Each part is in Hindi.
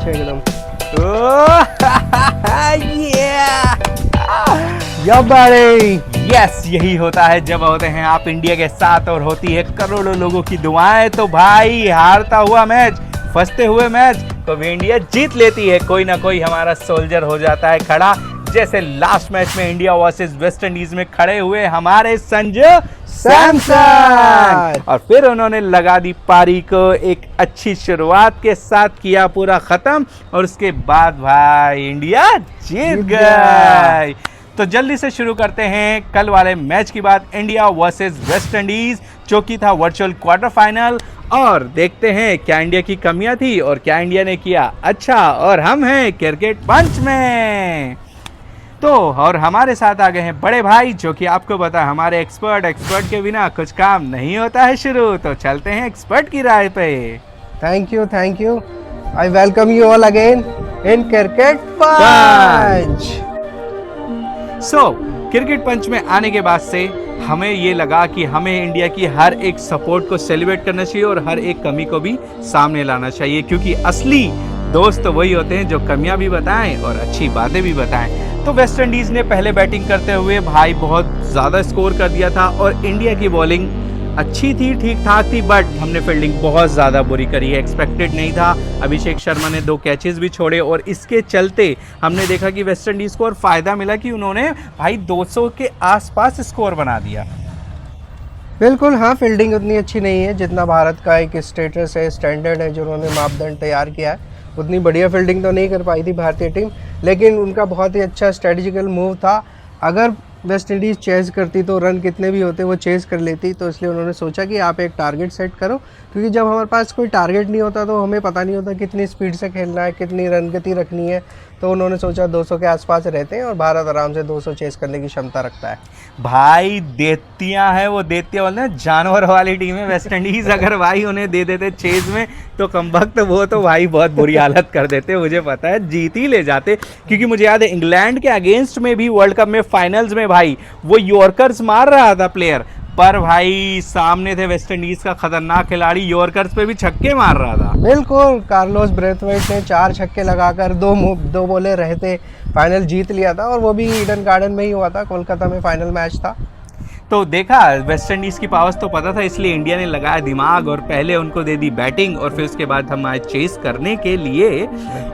पीछे एकदम। यस, यही होता है जब होते हैं आप इंडिया के साथ और होती है करोड़ों लोगों की दुआएं। तो भाई हारता हुआ मैच, फंसते हुए मैच तो इंडिया जीत लेती है। कोई ना कोई हमारा सोल्जर हो जाता है खड़ा, जैसे लास्ट मैच में इंडिया वर्सेस वेस्ट इंडीज में खड़े हुए हमारे संजू सैमसन, और फिर उन्होंने लगा दी पारी को, एक अच्छी शुरुआत के साथ किया पूरा खत्म, और उसके बाद भाई इंडिया जीत गई। तो जल्दी से शुरू करते हैं कल वाले मैच की बात, इंडिया वर्सेस वेस्ट इंडीज, जो कि था वर्चुअल क्वार्टर फाइनल, और देखते हैं क्या इंडिया की कमियां थी और क्या इंडिया ने किया अच्छा। और हम हैं क्रिकेट पंच में, तो और हमारे साथ आ गए हैं बड़े भाई, जो कि आपको पता है हमारे एक्सपर्ट के बिना कुछ काम नहीं होता है शुरू। तो चलते हैं एक्सपर्ट की राय पे। Thank you I welcome you all again in cricket punch. So cricket punch में आने के बाद से हमें ये लगा कि हमें इंडिया की हर एक सपोर्ट को सेलिब्रेट करना चाहिए और हर एक कमी को भी सामने लाना चाहिए, क्योंकि असली दोस्त तो वही होते हैं जो कमियां भी बताएं और अच्छी बातें भी बताएं। तो वेस्ट इंडीज ने पहले बैटिंग करते हुए भाई बहुत ज़्यादा स्कोर कर दिया था, और इंडिया की बॉलिंग अच्छी थी, ठीक ठाक थी, बट हमने फील्डिंग बहुत ज़्यादा बुरी करी है, एक्सपेक्टेड नहीं था। अभिषेक शर्मा ने 2 कैचेस भी छोड़े, और इसके चलते हमने देखा कि वेस्ट इंडीज़ को और फ़ायदा मिला कि उन्होंने भाई 200 के आसपास स्कोर बना दिया। बिल्कुल हाँ, फील्डिंग उतनी अच्छी नहीं है जितना भारत का एक स्टेटस है, स्टैंडर्ड है, जो उन्होंने मापदंड तैयार किया है। उतनी बढ़िया फील्डिंग तो नहीं कर पाई थी भारतीय टीम, लेकिन उनका बहुत ही अच्छा स्ट्रेटजिकल मूव था। अगर वेस्ट इंडीज़ चेज़ करती तो रन कितने भी होते वो चेज़ कर लेती, तो इसलिए उन्होंने सोचा कि आप एक टारगेट सेट करो, क्योंकि जब हमारे पास कोई टारगेट नहीं होता तो हमें पता नहीं होता कितनी स्पीड से खेलना है, कितनी रन गति रखनी है। तो उन्होंने सोचा 200 के आसपास रहते हैं और भारत आराम से 200 चेज़ करने की क्षमता रखता है। भाई देतियां हैं वो, देतियां बोलते हैं जानवर वाली टीम है वेस्ट इंडीज। अगर भाई उन्हें दे देते चेज में तो कमबख्त वो तो भाई बहुत बुरी हालत कर देते, मुझे पता है जीत ही ले जाते। क्योंकि मुझे याद है इंग्लैंड के अगेंस्ट में भी वर्ल्ड कप में फाइनल्स में भाई वो यॉर्कर्स मार रहा था प्लेयर, पर भाई सामने थे वेस्ट इंडीज का खतरनाक खिलाड़ी, यॉर्कर्स पे भी छक्के मार रहा था। बिल्कुल, कार्लोस ब्रेथवेट ने 4 छक्के लगाकर 2 बॉले रहते फाइनल जीत लिया था, और वो भी ईडन गार्डन में ही हुआ था, कोलकाता में फाइनल मैच था। तो देखा वेस्ट इंडीज की पावर्स तो पता था, इसलिए इंडिया ने लगाया दिमाग और पहले उनको दे दी बैटिंग, और फिर उसके बाद हम आए चेस करने के लिए।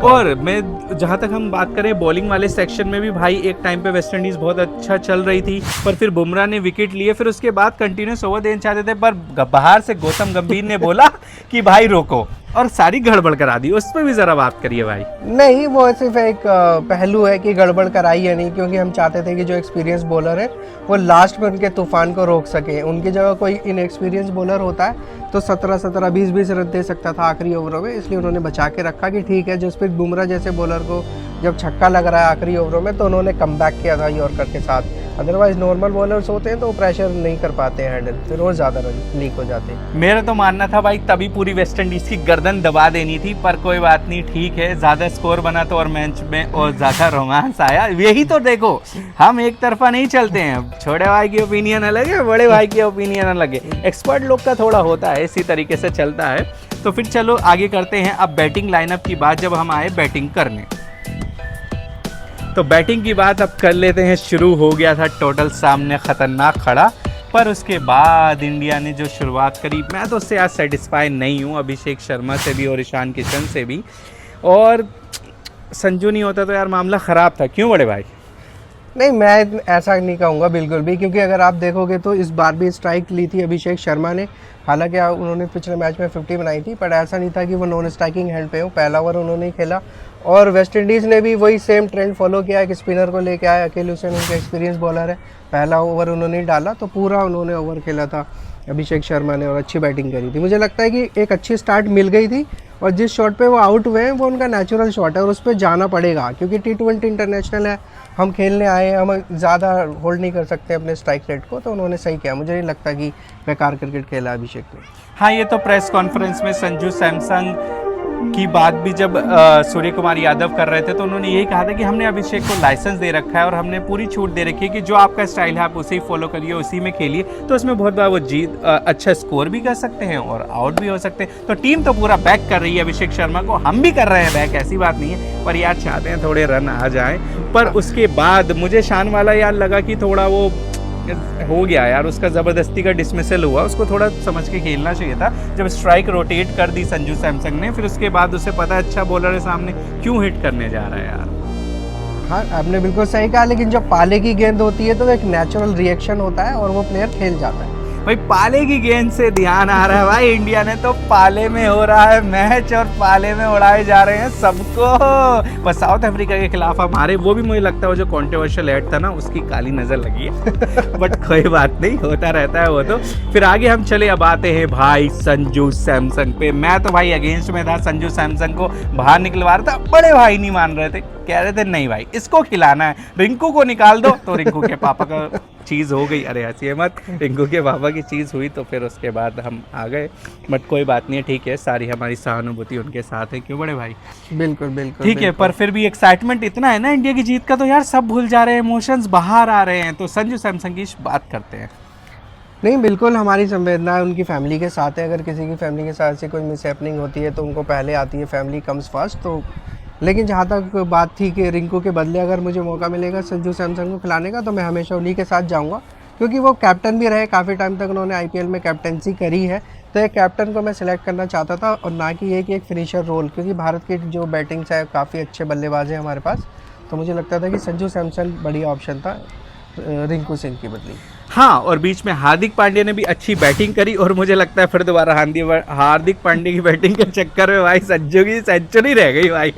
और मैं जहां तक हम बात करें बॉलिंग वाले सेक्शन में भी भाई एक टाइम पे वेस्ट इंडीज बहुत अच्छा चल रही थी, पर फिर बुमराह ने विकेट लिए, फिर उसके बाद कंटिन्यूस ओवर देना चाहते थे, पर बाहर से गौतम गंभीर ने बोला कि भाई रोको, और सारी गड़बड़ करा दी। उस पर भी जरा बात करिए भाई। नहीं, वो सिर्फ एक पहलू है कि गड़बड़ कराई है नहीं, क्योंकि हम चाहते थे कि जो एक्सपीरियंस बॉलर है वो लास्ट में उनके तूफान को रोक सके। उनकी जगह कोई इनएक्सपीरियंस बॉलर होता है तो 17-17, 20-20 रन दे सकता था आखिरी ओवरों में, इसलिए उन्होंने बचा के रखा कि ठीक है। जसप्रीत बुमराह जैसे बॉलर को जब छक्का लग रहा है आखिरी ओवरों में तो उन्होंने कमबैक किया था यॉर्कर के साथ। अदरवाइज नॉर्मल बॉलर्स होते हैं तो प्रेशर नहीं कर पाते हैं हैंडल, फिर और ज़्यादा रन लीक हो जाते हैं। मेरा तो मानना था भाई तभी पूरी वेस्ट इंडीज की गर्दन दबा देनी थी, पर कोई बात नहीं, ठीक है, ज़्यादा स्कोर बना तो और मैच में और ज़्यादा रोमांस आया। यही तो देखो, हम एक तरफा नहीं चलते हैं, छोटे भाई की ओपिनियन अलग है, बड़े भाई की ओपिनियन अलग है, एक्सपर्ट लोग का थोड़ा होता है, इसी तरीके से चलता है। तो फिर चलो आगे करते हैं अब बैटिंग लाइनअप की बात। जब हम आए बैटिंग करने तो बैटिंग की बात अब कर लेते हैं। शुरू हो गया था टोटल सामने खतरनाक खड़ा, पर उसके बाद इंडिया ने जो शुरुआत करी, मैं तो उससे आज सेटिस्फाई नहीं हूँ, अभिषेक शर्मा से भी और ईशान किशन से भी। और संजू नहीं होता तो यार मामला ख़राब था। क्यों बड़े भाई? नहीं, मैं ऐसा नहीं कहूँगा बिल्कुल भी, क्योंकि अगर आप देखोगे तो इस बार भी स्ट्राइक ली थी अभिषेक शर्मा ने। हालांकि उन्होंने पिछले मैच में 50 बनाई थी, पर ऐसा नहीं था कि वो नॉन स्ट्राइकिंग हैंड पे हो। पहला ओवर उन्होंने ही खेला, और वेस्ट इंडीज़ ने भी वही सेम ट्रेंड फॉलो किया, एक स्पिनर को लेके आए, अकेले हुसैन उनका एक्सपीरियंस बॉलर है, पहला ओवर उन्होंने डाला तो पूरा उन्होंने ओवर खेला था अभिषेक शर्मा ने, और अच्छी बैटिंग करी थी। मुझे लगता है कि एक अच्छी स्टार्ट मिल गई थी, और जिस शॉट पे वो आउट हुए हैं वो उनका नेचुरल शॉट है और उस पर जाना पड़ेगा, क्योंकि T20 इंटरनेशनल है, हम खेलने आए, हम ज़्यादा होल्ड नहीं कर सकते अपने स्ट्राइक रेट को, तो उन्होंने सही किया। मुझे नहीं लगता कि बेकार क्रिकेट खेला अभिषेक ने। हाँ, ये तो प्रेस कॉन्फ्रेंस में संजू सैमसन की बात भी जब सूर्य कुमार यादव कर रहे थे तो उन्होंने यही कहा था कि हमने अभिषेक को लाइसेंस दे रखा है और हमने पूरी छूट दे रखी है कि जो आपका स्टाइल है आप उसे ही फॉलो करिए, उसी में खेलिए, तो उसमें बहुत बार वो जीत अच्छा स्कोर भी कर सकते हैं और आउट भी हो सकते हैं। तो टीम तो पूरा बैक कर रही है अभिषेक शर्मा को, हम भी कर रहे हैं बैक, ऐसी बात नहीं है, पर यार चाहते हैं थोड़े रन आ जाए। पर उसके बाद मुझे शान वाला यार लगा कि थोड़ा वो हो गया यार, उसका ज़बरदस्ती का डिसमिसल हुआ, उसको थोड़ा समझ के खेलना चाहिए था। जब स्ट्राइक रोटेट कर दी संजू सैमसन ने, फिर उसके बाद उसे पता है अच्छा बॉलर है सामने, क्यों हिट करने जा रहा है यार। हाँ, आपने बिल्कुल सही कहा, लेकिन जब पाले की गेंद होती है तो एक नेचुरल रिएक्शन होता है और वो प्लेयर खेल जाता है। भाई पाले की गेंद से ध्यान आ रहा है भाई, इंडिया ने तो पाले में हो रहा है मैच और पाले में उड़ाए जा रहे हैं सबको। बस साउथ अफ्रीका के खिलाफ हमारे, वो भी मुझे लगता है वो जो कंट्रोवर्शियल एड था ना, उसकी काली नजर लगी है बट कोई बात नहीं, होता रहता है वो तो। फिर आगे हम चले, अब आते हैं भाई संजू सैमसन पे। मैं तो भाई अगेंस्ट में था, संजू सैमसन को बाहर निकलवा रहा था, बड़े भाई नहीं मान रहे थे, कह रहे थे नहीं भाई इसको खिलाना है, रिंकू को निकाल दो। तो रिंकू के पापा का चीज़ हो गई, अरे हंसिए मत, रिंकू के पापा की चीज़ हुई तो फिर उसके बाद हम आ गए। बट कोई बात नहीं है, ठीक है, सारी हमारी सहानुभूति उनके साथ है, क्यों बड़े भाई। बिल्कुल बिल्कुल ठीक है, पर फिर भी एक्साइटमेंट इतना है ना इंडिया की जीत का, तो यार सब भूल जा रहे हैं, इमोशंस बाहर आ रहे हैं। तो संजू सैमसन की बात करते हैं। नहीं, बिल्कुल हमारी संवेदना उनकी फैमिली के साथ है। अगर किसी की फैमिली के साथ से कोई मिसहैपनिंग होती है तो उनको पहले आती है, फैमिली कम्स फर्स्ट। तो लेकिन जहाँ तक बात थी कि रिंकू के बदले अगर मुझे मौका मिलेगा संजू सैमसन को खिलाने का, तो मैं हमेशा उन्हीं के साथ जाऊँगा, क्योंकि वो कैप्टन भी रहे, काफ़ी टाइम तक उन्होंने आईपीएल में कैप्टनसी करी है। तो एक कैप्टन को मैं सिलेक्ट करना चाहता था और ना कि ये कि एक फिनिशर रोल, क्योंकि भारत की जो बैटिंग्स है काफ़ी अच्छे बल्लेबाज हैं हमारे पास। तो मुझे लगता था कि संजू सैमसन बढ़िया ऑप्शन था रिंकू सिंह की बदली। हाँ, और बीच में हार्दिक पांड्या ने भी अच्छी बैटिंग करी और मुझे लगता है फिर दोबारा हार्दिक पांड्या की बैटिंग के चक्कर में भाई संजू की सेंचुरी रह गई भाई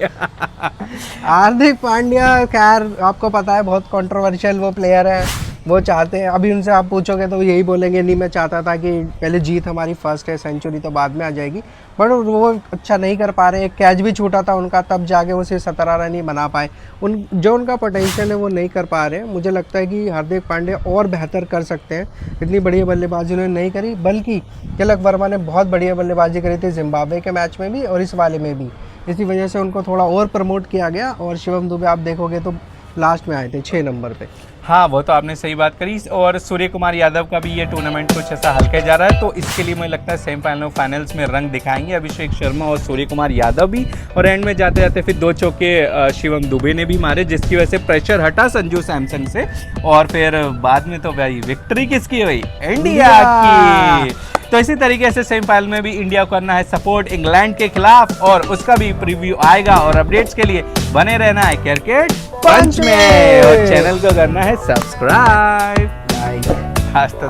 हार्दिक पांड्या खैर आपको पता है बहुत कंट्रोवर्शियल वो प्लेयर है, वो चाहते हैं, अभी उनसे आप पूछोगे तो वो यही बोलेंगे नहीं मैं चाहता था कि पहले जीत हमारी फर्स्ट है, सेंचुरी तो बाद में आ जाएगी। बट वो अच्छा नहीं कर पा रहे, एक कैच भी छूटा था उनका, तब जाके वो सिर्फ 17 रन ही बना पाए। जो उनका पोटेंशियल है वो नहीं कर पा रहे। मुझे लगता है कि हार्दिक पांड्या और बेहतर कर सकते हैं, इतनी बढ़िया बल्लेबाजी उन्होंने नहीं करी, बल्कि तिलक वर्मा ने बहुत बढ़िया बल्लेबाजी करी थी जिम्बाब्वे के मैच में भी और इस वाले में भी, इसी वजह से उनको थोड़ा और प्रमोट किया गया। और शिवम दुबे आप देखोगे तो लास्ट में आए थे 6 नंबर पे। हाँ, वो तो आपने सही बात करी। और सूर्य कुमार यादव का भी ये टूर्नामेंट कुछ ऐसा हल्के जा रहा है, तो इसके लिए मुझे लगता है सेमीफाइनल और फाइनल्स में रंग दिखाएंगे अभिषेक शर्मा और सूर्य कुमार यादव भी। और एंड में जाते जाते फिर 2 चौके शिवम दुबे ने भी मारे, जिसकी वजह से प्रेशर हटा संजू सैमसन से। और फिर बाद में तो भाई विक्ट्री किसकी हुई? इंडिया की। तो इसी तरीके से सेमीफाइनल में भी इंडिया को करना है सपोर्ट इंग्लैंड के खिलाफ, और उसका भी प्रीव्यू आएगा। और अपडेट्स के लिए बने रहना है क्रिकेट पंच में, और चैनल को करना है सब्सक्राइब। आज तो